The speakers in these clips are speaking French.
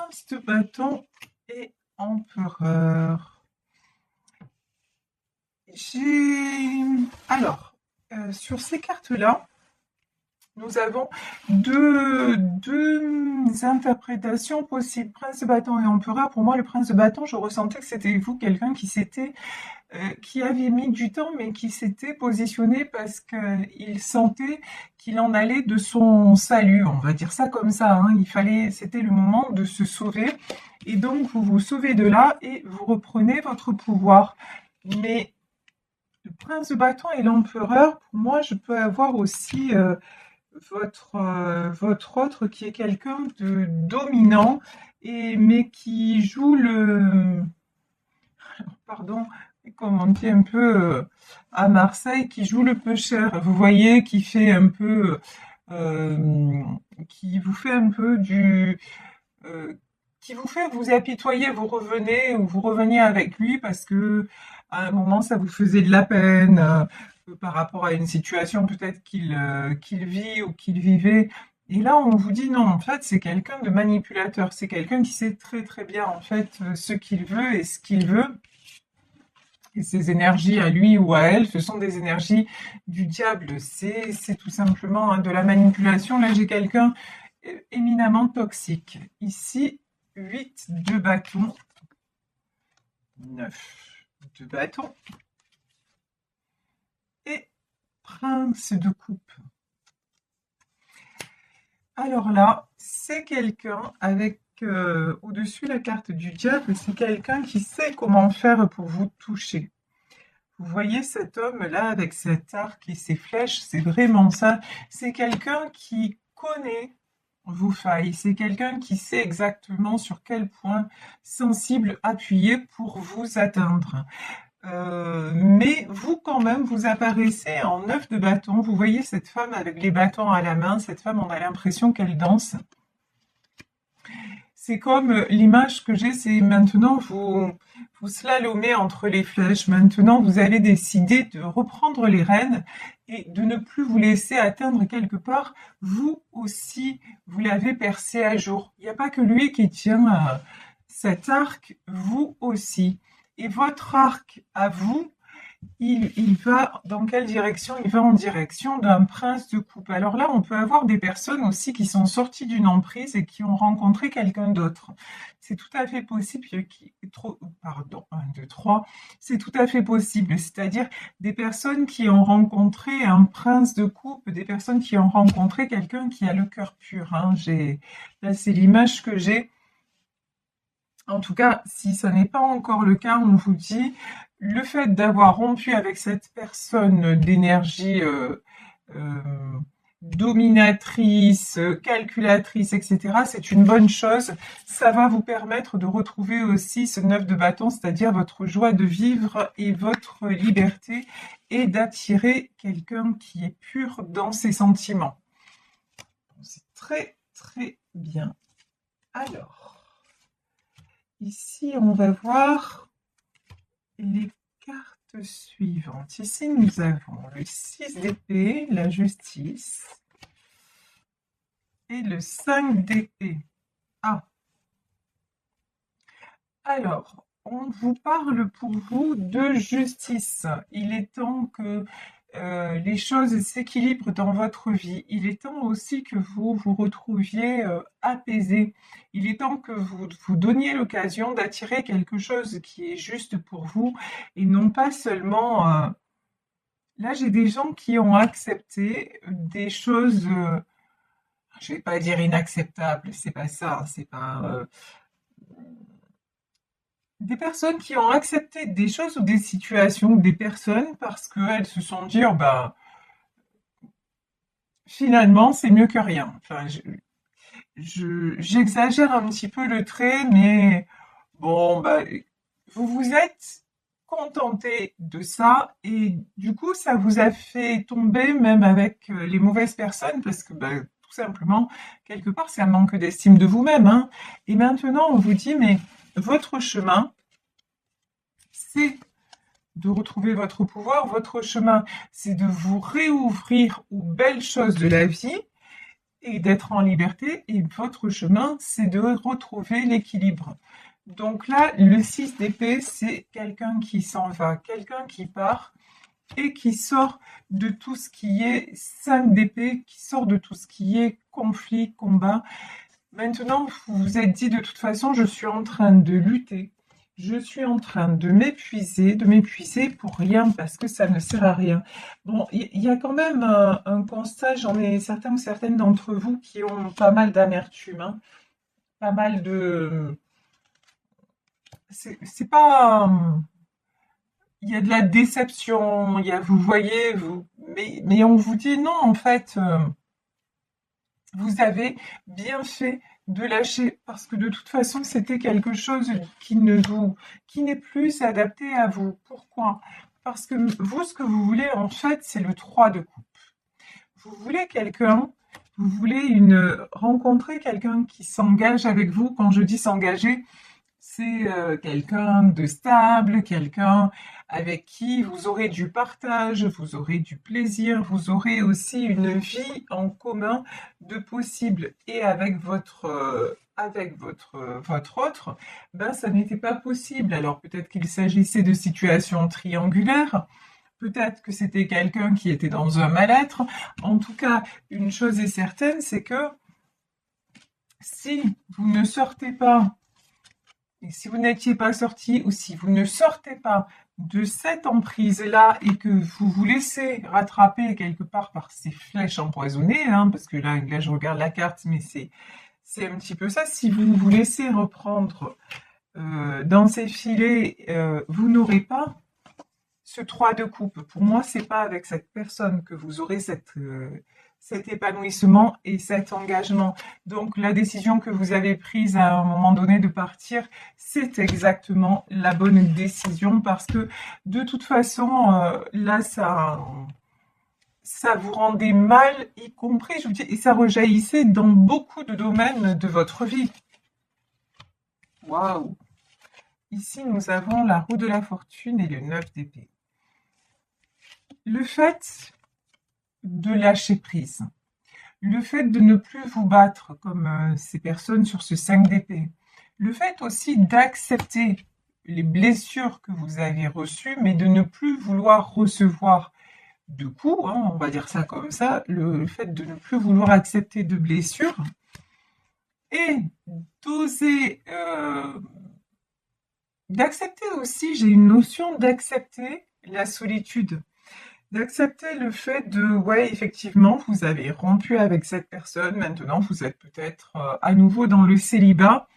prince de bâton et empereur. Alors, sur ces cartes-là, nous avons deux interprétations possibles. Prince de bâton et empereur. Pour moi, le prince de bâton, je ressentais que c'était vous, quelqu'un qui avait mis du temps, mais qui s'était positionné parce qu'il sentait qu'il en allait de son salut. On va dire ça comme ça, hein. C'était le moment de se sauver. Et donc, vous vous sauvez de là et vous reprenez votre pouvoir. Mais le prince de bâton et l'empereur, pour moi, je peux avoir aussi votre autre qui est quelqu'un de dominant, mais qui joue pardon, comme on dit un peu à Marseille, qui joue le peu cher. Vous voyez, euh, qui vous fait un peu euh, qui vous fait vous apitoyer, vous revenez ou vous reveniez avec lui parce que à un moment ça vous faisait de la peine par rapport à une situation peut-être qu'il vit ou qu'il vivait. Et là, on vous dit non, en fait, c'est quelqu'un de manipulateur, c'est quelqu'un qui sait très très bien en fait ce qu'il veut et ce qu'il veut. Et ces énergies à lui ou à elle, ce sont des énergies du diable. C'est tout simplement de la manipulation. Là, j'ai quelqu'un éminemment toxique. Ici, 8 de bâton, 9 de bâton et prince de coupe. Alors là, c'est quelqu'un avec au-dessus la carte du diable, c'est quelqu'un qui sait comment faire pour vous toucher. Vous voyez cet homme-là avec cet arc et ses flèches, c'est vraiment ça. C'est quelqu'un qui connaît vos failles, c'est quelqu'un qui sait exactement sur quel point sensible appuyer pour vous atteindre. Mais vous, quand même, vous apparaissez en 9 de bâton. Vous voyez cette femme avec les bâtons à la main. Cette femme, on a l'impression qu'elle danse. C'est comme l'image que j'ai, c'est maintenant vous slalomez entre les flèches. Maintenant, vous allez décider de reprendre les rênes et de ne plus vous laisser atteindre quelque part. Vous aussi, vous l'avez percé à jour. Il n'y a pas que lui qui tient cet arc, vous aussi. Et votre arc à vous, il va dans quelle direction? Il va en direction d'un prince de coupe. Alors là, on peut avoir des personnes aussi qui sont sorties d'une emprise et qui ont rencontré quelqu'un d'autre. C'est tout à fait possible. Pardon, 1, 2, 3. C'est tout à fait possible. C'est-à-dire des personnes qui ont rencontré un prince de coupe, des personnes qui ont rencontré quelqu'un qui a le cœur pur, hein. Là, c'est l'image que j'ai. En tout cas, si ce n'est pas encore le cas, on vous dit, le fait d'avoir rompu avec cette personne d'énergie euh, dominatrice, calculatrice, etc., c'est une bonne chose. Ça va vous permettre de retrouver aussi ce 9 de bâton, c'est-à-dire votre joie de vivre et votre liberté, et d'attirer quelqu'un qui est pur dans ses sentiments. C'est très, très bien. Alors, ici, on va voir les cartes suivantes. Ici, nous avons le 6 d'épée, la justice, et le 5 d'épée. Ah, alors, on vous parle pour vous de justice. Il est temps que les choses s'équilibrent dans votre vie. Il est temps aussi que vous vous retrouviez apaisé. Il est temps que vous vous donniez l'occasion d'attirer quelque chose qui est juste pour vous et non pas seulement... Là, j'ai des gens qui ont accepté des choses, je vais pas dire inacceptables, c'est pas ça, c'est pas... des personnes qui ont accepté des choses ou des situations ou des personnes parce qu'elles se sont dit, oh ben, finalement, c'est mieux que rien. Enfin, j'exagère un petit peu le trait, mais bon, bah, vous vous êtes contenté de ça et du coup, ça vous a fait tomber même avec les mauvaises personnes parce que, bah, tout simplement, quelque part, c'est un manque d'estime de vous-même, hein. Et maintenant, on vous dit, mais votre chemin, c'est de retrouver votre pouvoir, votre chemin, c'est de vous réouvrir aux belles choses de la vie et d'être en liberté. Et votre chemin, c'est de retrouver l'équilibre. Donc là, le 6 d'épée, c'est quelqu'un qui s'en va, quelqu'un qui part et qui sort de tout ce qui est 5 d'épée, qui sort de tout ce qui est conflit, combat. Maintenant, vous vous êtes dit de toute façon, je suis en train de lutter, je suis en train de m'épuiser pour rien parce que ça ne sert à rien. Bon, il y a quand même un constat, j'en ai certains ou certaines d'entre vous qui ont pas mal d'amertume, hein, pas mal de... C'est pas... il y a de la déception, il y a, vous voyez, mais on vous dit non, en fait, vous avez bien fait de lâcher parce que de toute façon, c'était quelque chose qui n'est plus adapté à vous. Pourquoi? Parce que vous, ce que vous voulez, en fait, c'est le 3 de coupe. Vous voulez quelqu'un, vous voulez rencontrer quelqu'un qui s'engage avec vous. Quand je dis s'engager, c'est quelqu'un de stable, quelqu'un avec qui vous aurez du partage, vous aurez du plaisir, vous aurez aussi une vie en commun de possible. Et avec votre autre, ben ça n'était pas possible. Alors peut-être qu'il s'agissait de situations triangulaires, peut-être que c'était quelqu'un qui était dans un mal-être. En tout cas, une chose est certaine, c'est que si vous ne sortez pas et si vous n'étiez pas sorti ou si vous ne sortez pas de cette emprise-là et que vous vous laissez rattraper quelque part par ces flèches empoisonnées, hein, parce que là, je regarde la carte, mais c'est un petit peu ça. Si vous vous laissez reprendre dans ces filets, vous n'aurez pas ce 3 de coupe. Pour moi, c'est pas avec cette personne que vous aurez cet épanouissement et cet engagement. Donc la décision que vous avez prise à un moment donné de partir, c'est exactement la bonne décision parce que de toute façon, là, ça vous rendait mal, y compris, je vous dis, et ça rejaillissait dans beaucoup de domaines de votre vie. Waouh! Ici, nous avons la roue de la fortune et le 9 d'épée. Le fait de lâcher prise, le fait de ne plus vous battre comme ces personnes sur ce 5 d'épée, le fait aussi d'accepter les blessures que vous avez reçues, mais de ne plus vouloir recevoir de coups, hein, on va dire ça comme ça, le fait de ne plus vouloir accepter de blessures et d'oser, d'accepter aussi, j'ai une notion d'accepter la solitude. D'accepter le fait de, ouais, effectivement, vous avez rompu avec cette personne, maintenant vous êtes peut-être à nouveau dans le célibat,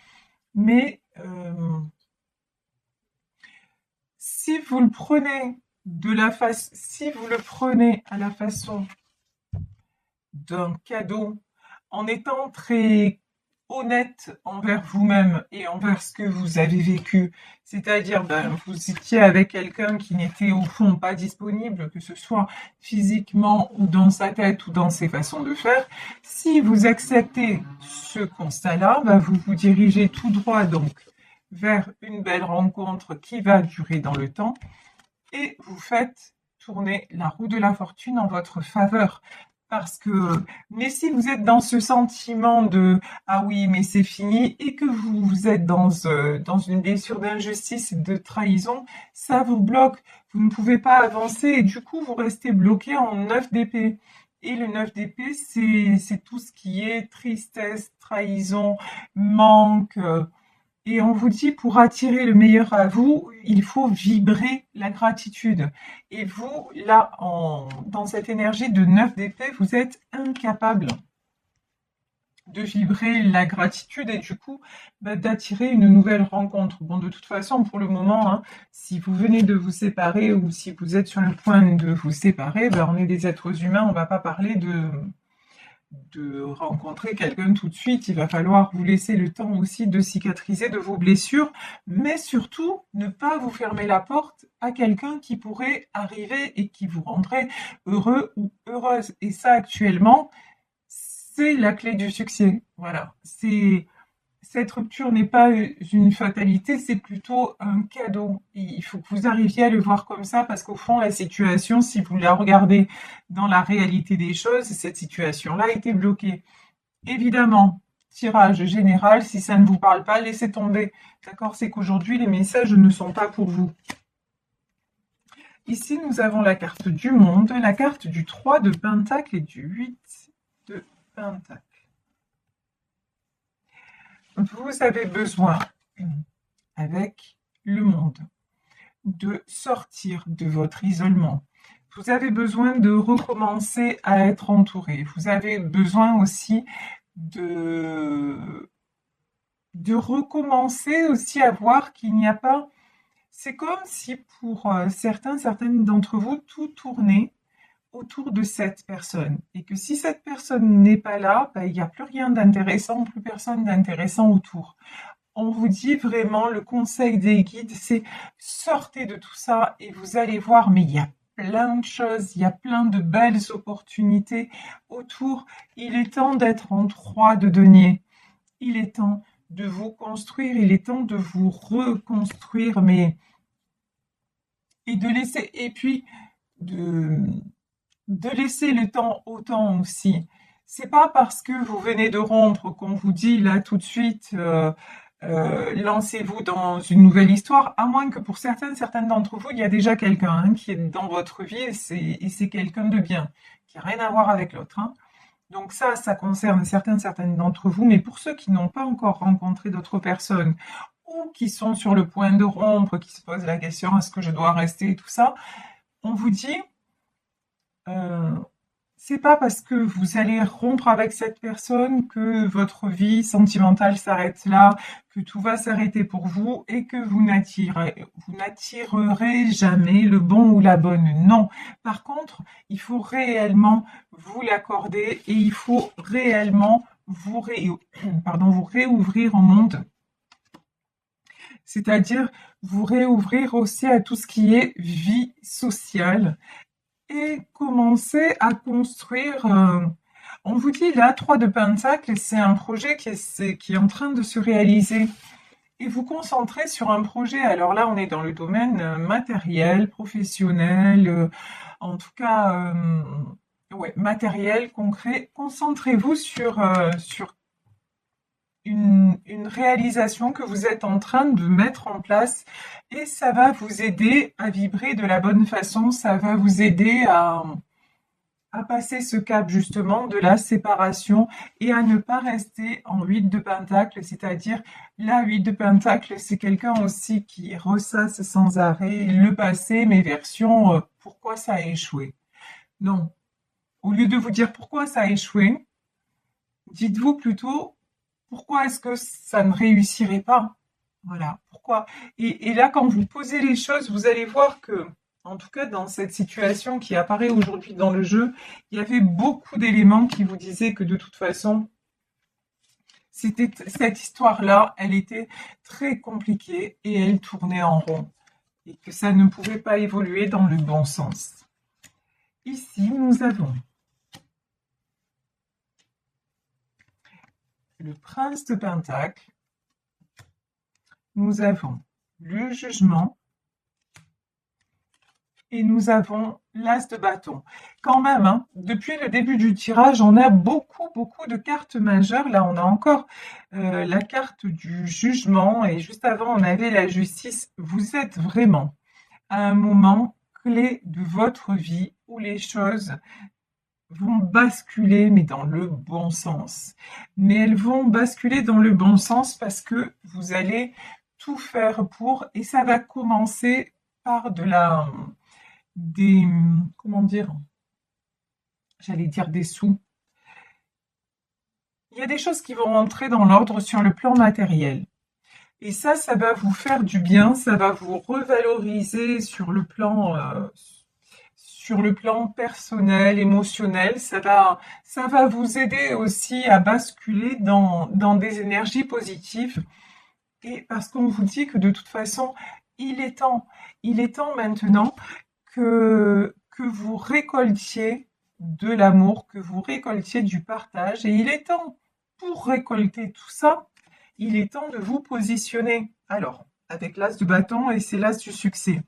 mais si vous le prenez si vous le prenez à la façon d'un cadeau, en étant très honnête envers vous-même et envers ce que vous avez vécu, c'est-à-dire vous étiez avec quelqu'un qui n'était au fond pas disponible, que ce soit physiquement ou dans sa tête ou dans ses façons de faire, si vous acceptez ce constat-là, vous vous dirigez tout droit donc vers une belle rencontre qui va durer dans le temps et vous faites tourner la roue de la fortune en votre faveur. Parce que, mais si vous êtes dans ce sentiment de ah oui, mais c'est fini, et que vous êtes dans une blessure d'injustice et de trahison, ça vous bloque. Vous ne pouvez pas avancer et du coup, vous restez bloqué en 9 d'épée. Et le 9 d'épée, c'est tout ce qui est tristesse, trahison, manque. Et on vous dit, pour attirer le meilleur à vous, il faut vibrer la gratitude. Et vous, là, dans cette énergie de 9 d'épée, vous êtes incapable de vibrer la gratitude et du coup, d'attirer une nouvelle rencontre. Bon, de toute façon, pour le moment, hein, si vous venez de vous séparer ou si vous êtes sur le point de vous séparer, on est des êtres humains, on ne va pas parler de rencontrer quelqu'un tout de suite, il va falloir vous laisser le temps aussi de cicatriser de vos blessures, mais surtout ne pas vous fermer la porte à quelqu'un qui pourrait arriver et qui vous rendrait heureux ou heureuse. Et ça, actuellement, c'est la clé du succès. Voilà. Cette rupture n'est pas une fatalité, c'est plutôt un cadeau. Et il faut que vous arriviez à le voir comme ça, parce qu'au fond, la situation, si vous la regardez dans la réalité des choses, cette situation-là a été bloquée. Évidemment, tirage général, si ça ne vous parle pas, laissez tomber. D'accord? C'est qu'aujourd'hui, les messages ne sont pas pour vous. Ici, nous avons la carte du monde, la carte du 3 de Pentacle et du 8 de Pentacle. Vous avez besoin, avec le monde, de sortir de votre isolement. Vous avez besoin de recommencer à être entouré. Vous avez besoin aussi de recommencer aussi à voir qu'il n'y a pas... C'est comme si pour certaines d'entre vous, tout tournait autour de cette personne. Et que si cette personne n'est pas là, il n'y a plus rien d'intéressant, plus personne d'intéressant autour. On vous dit vraiment, le conseil des guides, c'est sortez de tout ça et vous allez voir, mais il y a plein de choses, il y a plein de belles opportunités autour. Il est temps d'être en 3 de denier. Il est temps de vous construire, il est temps de vous reconstruire, mais et de laisser, et puis de laisser le temps au temps aussi. C'est pas parce que vous venez de rompre qu'on vous dit là tout de suite lancez-vous dans une nouvelle histoire, à moins que pour certaines d'entre vous, il y a déjà quelqu'un qui est dans votre vie et c'est quelqu'un de bien, qui n'a rien à voir avec l'autre. Donc ça concerne certaines d'entre vous, mais pour ceux qui n'ont pas encore rencontré d'autres personnes ou qui sont sur le point de rompre, qui se posent la question est-ce que je dois rester et tout ça, on vous dit c'est pas parce que vous allez rompre avec cette personne que votre vie sentimentale s'arrête là, que tout va s'arrêter pour vous et que vous n'attirerez jamais le bon ou la bonne. Non. Par contre, il faut réellement vous l'accorder et il faut réellement vous réouvrir au monde. C'est-à-dire vous réouvrir aussi à tout ce qui est vie sociale et commencer à construire. On vous dit là, 3 de Pentacle, c'est un projet qui est en train de se réaliser. Et vous concentrez sur un projet. Alors là, on est dans le domaine matériel, professionnel, en tout cas, ouais, matériel, concret. Concentrez-vous sur une réalisation que vous êtes en train de mettre en place et ça va vous aider à vibrer de la bonne façon, ça va vous aider à passer ce cap justement de la séparation et à ne pas rester en 8 de Pentacle, c'est-à-dire la 8 de Pentacle, c'est quelqu'un aussi qui ressasse sans arrêt le passé, mais version pourquoi ça a échoué. Non, au lieu de vous dire pourquoi ça a échoué, dites-vous plutôt pourquoi est-ce que ça ne réussirait pas? Voilà, pourquoi? Et là, quand vous posez les choses, vous allez voir que, en tout cas, dans cette situation qui apparaît aujourd'hui dans le jeu, il y avait beaucoup d'éléments qui vous disaient que de toute façon, cette histoire-là, elle était très compliquée et elle tournait en rond. Et que ça ne pouvait pas évoluer dans le bon sens. Ici, nous avons le prince de Pentacle, nous avons le jugement et nous avons l'as de bâton. Quand même, depuis le début du tirage, on a beaucoup de cartes majeures. Là, on a encore la carte du jugement et juste avant, on avait la justice. Vous êtes vraiment à un moment clé de votre vie où les choses vont basculer, mais dans le bon sens. Mais elles vont basculer dans le bon sens parce que vous allez tout faire pour, et ça va commencer par comment dire, j'allais dire des sous. Il y a des choses qui vont rentrer dans l'ordre sur le plan matériel. Et ça va vous faire du bien, ça va vous revaloriser sur le plan personnel, émotionnel, ça va vous aider aussi à basculer dans des énergies positives. Et parce qu'on vous dit que de toute façon, il est temps maintenant que vous récoltiez de l'amour, que vous récoltiez du partage. Et il est temps, pour récolter tout ça, il est temps de vous positionner. Alors, avec l'as de bâton et c'est l'as du succès.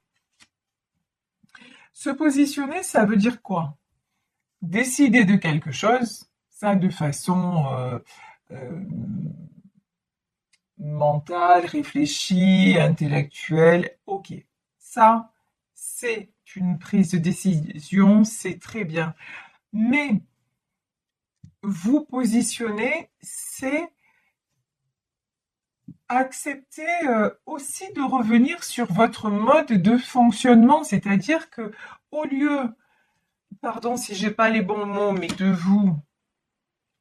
Se positionner, ça veut dire quoi? Décider de quelque chose, ça de façon mentale, réfléchie, intellectuelle. Ok, ça, c'est une prise de décision, c'est très bien. Mais vous positionner, c'est accepter aussi de revenir sur votre mode de fonctionnement, c'est-à-dire que au lieu, pardon si j'ai pas les bons mots, mais de vous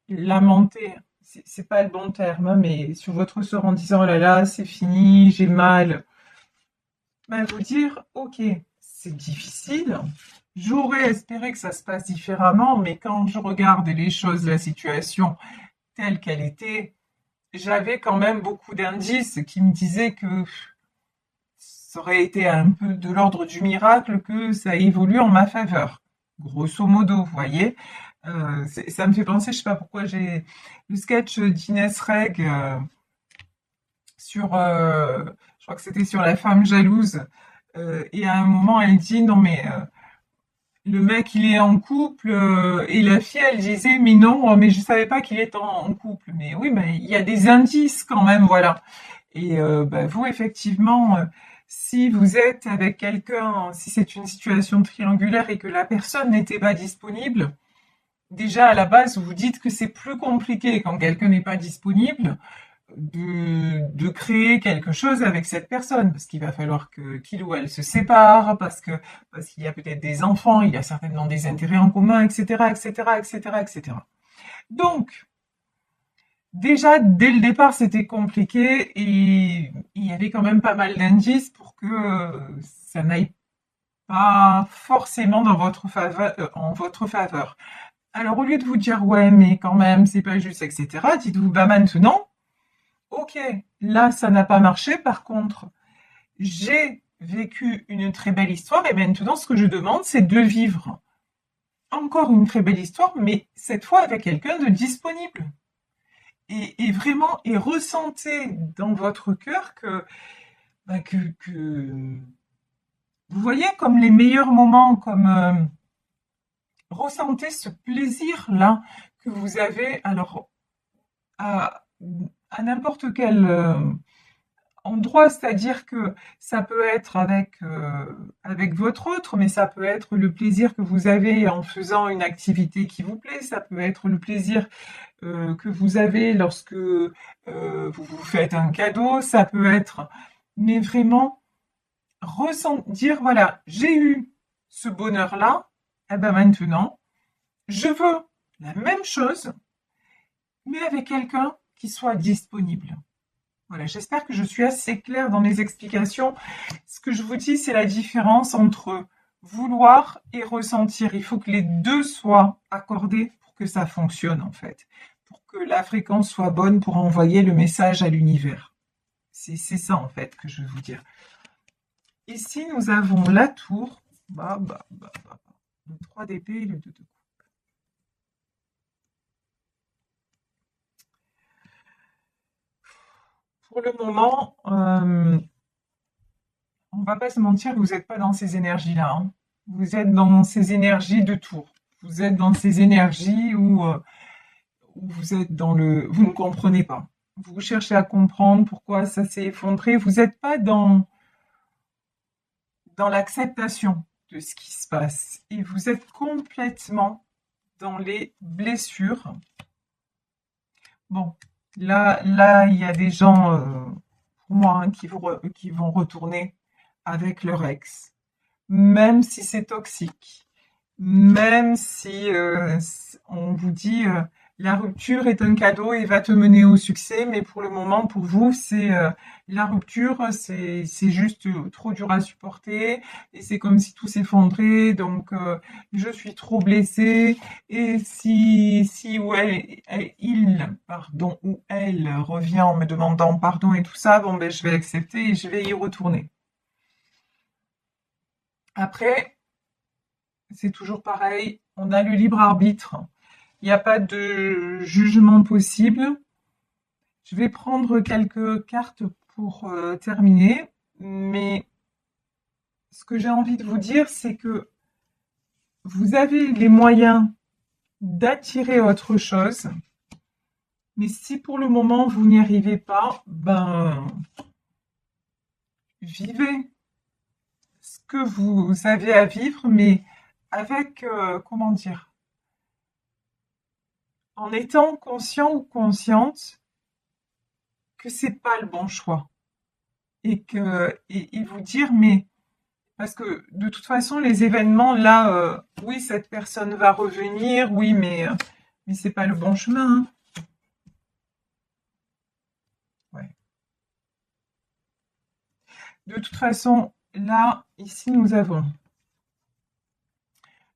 lamenter, c'est pas le bon terme, hein, mais sur votre sort en disant oh là là, c'est fini, j'ai mal, ben vous dire ok, c'est difficile. J'aurais espéré que ça se passe différemment, mais quand je regarde les choses, la situation telle qu'elle était, j'avais quand même beaucoup d'indices qui me disaient que ça aurait été un peu de l'ordre du miracle que ça évolue en ma faveur. Grosso modo, vous voyez. Ça me fait penser, je sais pas pourquoi j'ai le sketch d'Inès Reg sur, je crois que c'était sur la femme jalouse. Et à un moment, elle dit non mais le mec il est en couple et la fille elle disait mais non mais je savais pas qu'il était en couple. Mais oui, mais il y a des indices quand même, voilà. Et bah, vous, effectivement, si vous êtes avec quelqu'un, si c'est une situation triangulaire et que la personne n'était pas disponible, déjà à la base, vous dites que c'est plus compliqué quand quelqu'un n'est pas disponible de créer quelque chose avec cette personne, parce qu'il va falloir que qu'il ou elle se sépare, parce qu'il y a peut-être des enfants, il y a certainement des intérêts en commun, etc., etc., etc., etc. Donc, déjà, dès le départ, c'était compliqué et il y avait quand même pas mal d'indices pour que ça n'aille pas forcément dans votre faveur, en votre faveur. Alors, au lieu de vous dire ouais, mais quand même, c'est pas juste, etc., dites-vous bah maintenant, ok, là, ça n'a pas marché. Par contre, j'ai vécu une très belle histoire et maintenant, ce que je demande, c'est de vivre encore une très belle histoire, mais cette fois avec quelqu'un de disponible. Et vraiment, et ressentez dans votre cœur que vous voyez comme les meilleurs moments, comme ressentez ce plaisir-là que vous avez alors à, à n'importe quel endroit, c'est-à-dire que ça peut être avec votre autre, mais ça peut être le plaisir que vous avez en faisant une activité qui vous plaît, ça peut être le plaisir que vous avez lorsque vous vous faites un cadeau, ça peut être, mais vraiment dire voilà, j'ai eu ce bonheur-là, et ben maintenant, je veux la même chose, mais avec quelqu'un qui soit disponible. Voilà, j'espère que je suis assez claire dans mes explications. Ce que je vous dis, c'est la différence entre vouloir et ressentir. Il faut que les deux soient accordés pour que ça fonctionne, en fait. Pour que la fréquence soit bonne pour envoyer le message à l'univers. C'est ça, en fait, que je veux vous dire. Ici, nous avons la tour. Le 3 d'épée et le 2 de coupe. Pour le moment, on va pas se mentir, vous n'êtes pas dans ces énergies-là, hein. Vous êtes dans ces énergies de tour. Vous êtes dans ces énergies où vous êtes vous ne comprenez pas. Vous cherchez à comprendre pourquoi ça s'est effondré. Vous n'êtes pas dans l'acceptation de ce qui se passe. Et vous êtes complètement dans les blessures. Bon, là, il y a des gens, pour moi, hein, qui vont retourner avec leur ex, même si c'est toxique, même si on vous dit la rupture est un cadeau et va te mener au succès, mais pour le moment, pour vous, c'est la rupture, c'est juste trop dur à supporter et c'est comme si tout s'effondrait. Donc, je suis trop blessée et si ou pardon, ou elle revient en me demandant pardon et tout ça, bon ben je vais accepter et je vais y retourner. Après, c'est toujours pareil, on a le libre arbitre. Il n'y a pas de jugement possible. Je vais prendre quelques cartes pour terminer, mais ce que j'ai envie de vous dire, c'est que vous avez les moyens d'attirer autre chose. Mais si pour le moment vous n'y arrivez pas, ben vivez ce que vous avez à vivre, mais avec, comment dire, en étant conscient ou consciente que c'est pas le bon choix. Et vous dire, mais parce que de toute façon, les événements, là, oui, cette personne va revenir, oui, mais c'est pas le bon chemin, hein. Ouais. De toute façon, là, ici, nous avons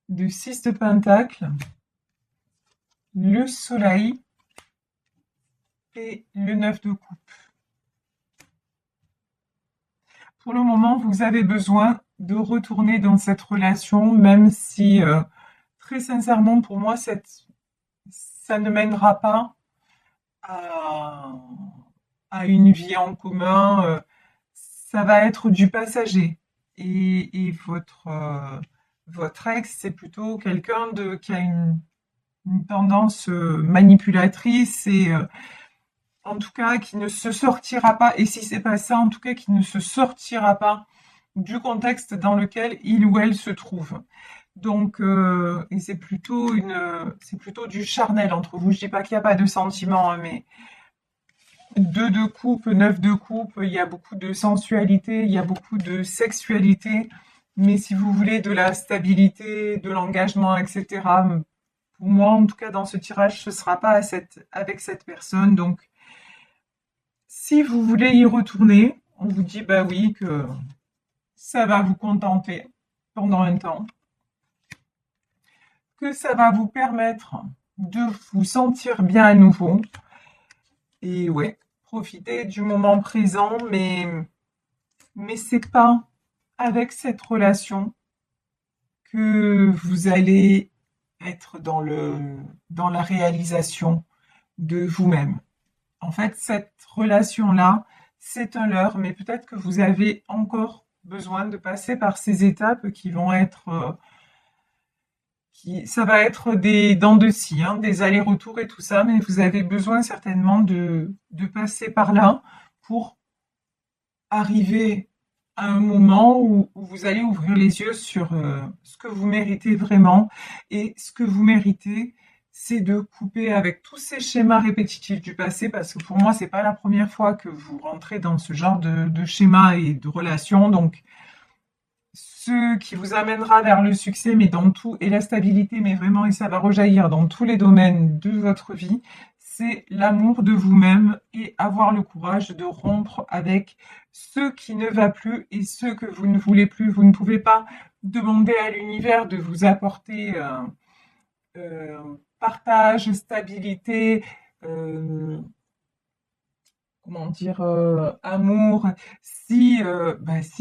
le 6 de Pentacle, le Soleil et le 9 de Coupe. Pour le moment, vous avez besoin de retourner dans cette relation, même si, très sincèrement, pour moi, ça ne mènera pas à, à une vie en commun. Ça va être du passager. Et votre ex, c'est plutôt quelqu'un qui a une tendance manipulatrice et en tout cas qui ne se sortira pas, et si c'est pas ça, en tout cas qui ne se sortira pas du contexte dans lequel il ou elle se trouve. Donc, et c'est plutôt du charnel entre vous. Je dis pas qu'il n'y a pas de sentiments, hein, mais 2 de coupe, 9 de coupe, il y a beaucoup de sensualité, il y a beaucoup de sexualité. Mais si vous voulez de la stabilité, de l'engagement, etc., pour moi, en tout cas, dans ce tirage, ce sera pas avec cette personne. Donc, si vous voulez y retourner, on vous dit bah oui que ça va vous contenter pendant un temps, que ça va vous permettre de vous sentir bien à nouveau. Et ouais, profitez du moment présent, mais c'est pas avec cette relation que vous allez être dans la réalisation de vous-même. En fait, cette relation-là, c'est un leurre, mais peut-être que vous avez encore besoin de passer par ces étapes qui vont être, ça va être des dents de scie, hein, des allers-retours et tout ça, mais vous avez besoin certainement de passer par là pour arriver à un moment où vous allez ouvrir les yeux sur ce que vous méritez vraiment. Et ce que vous méritez, c'est de couper avec tous ces schémas répétitifs du passé, parce que pour moi, c'est pas la première fois que vous rentrez dans ce genre de schéma et de relation. Donc, ce qui vous amènera vers le succès, mais dans tout, et la stabilité, mais vraiment, et ça va rejaillir dans tous les domaines de votre vie, c'est l'amour de vous-même et avoir le courage de rompre avec ce qui ne va plus et ce que vous ne voulez plus. Vous ne pouvez pas demander à l'univers de vous apporter partage, stabilité, euh, comment dire, amour, si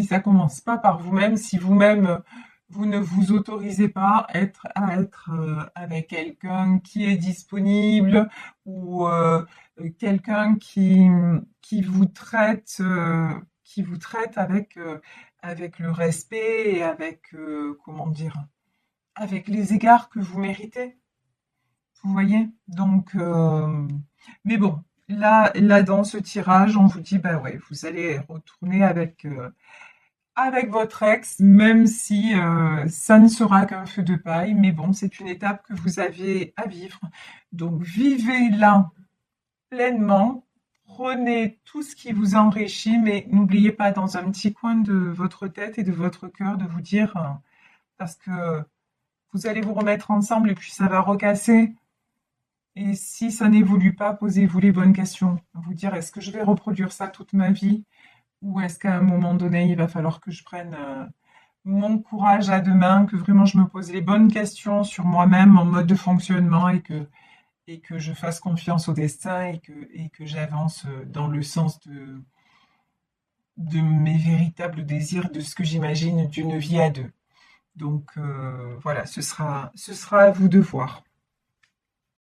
ça commence pas par vous-même, si vous-même vous ne vous autorisez pas à être avec quelqu'un qui est disponible ou quelqu'un qui vous traite avec le respect et avec comment dire, avec les égards que vous méritez. Vous voyez? Donc, mais bon, là, dans ce tirage, on vous dit, bah ouais, vous allez retourner avec votre ex, même si ça ne sera qu'un feu de paille. Mais bon, c'est une étape que vous avez à vivre. Donc, vivez-la pleinement. Prenez tout ce qui vous enrichit, mais n'oubliez pas dans un petit coin de votre tête et de votre cœur de vous dire, parce que vous allez vous remettre ensemble et puis ça va recasser. Et si ça n'évolue pas, posez-vous les bonnes questions. Vous dire, est-ce que je vais reproduire ça toute ma vie? Ou est-ce qu'à un moment donné, il va falloir que je prenne mon courage à deux mains, que vraiment je me pose les bonnes questions sur moi-même, mon mode de fonctionnement et que je fasse confiance au destin et que j'avance dans le sens de mes véritables désirs, de ce que j'imagine d'une vie à deux. Donc voilà, ce sera à vous de voir.